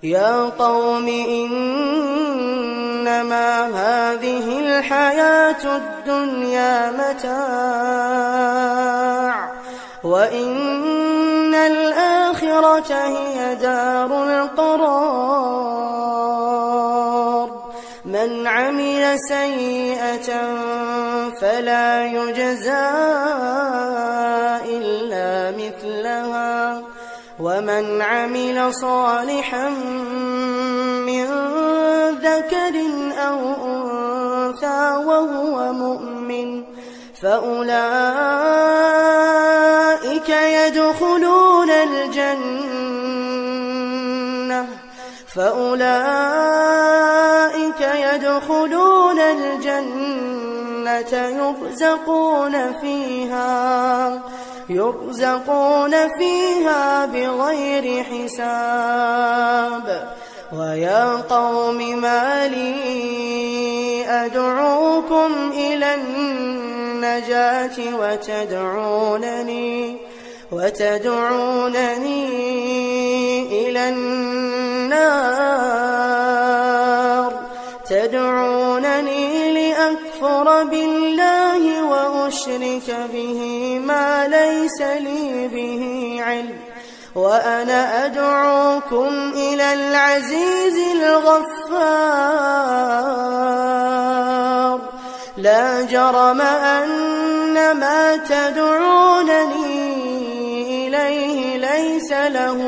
يا قوم إنما هذه الحياة الدنيا متاع وإن الآخرة هي دار القرار. من عمل سيئة فلا يجزى إلا مثلها ومن عمل صالحا من ذكر أو أنثى وهو مؤمن فأولئك يدخلون الجنة يرزقون فيها بغير حساب. ويا قوم ما لي أدعوكم إلى النجاة وتدعونني إلى النار. تدعونني لأكفر بالله وأشرك به ما ليس لي به علم وأنا أدعوكم إلى العزيز الغفار. لا جرم أن ما تدعونني إليه ليس له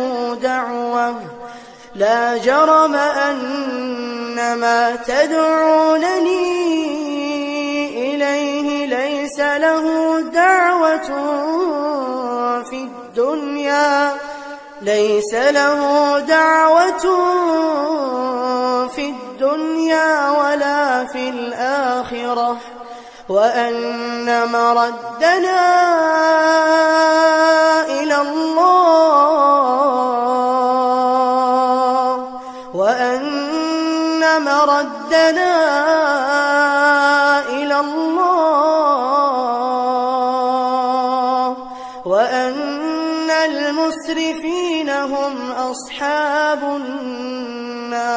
دعوة في الدنيا ولا في الآخرة وأن مردنا إلى الله وأن المسرفين هم أصحاب النار.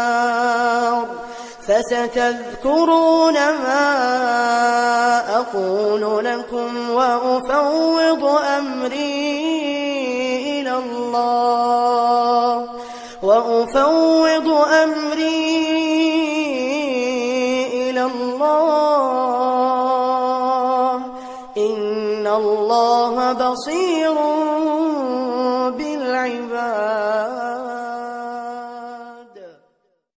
فستذكرون ما أقول لكم وأفوض أمري إلى الله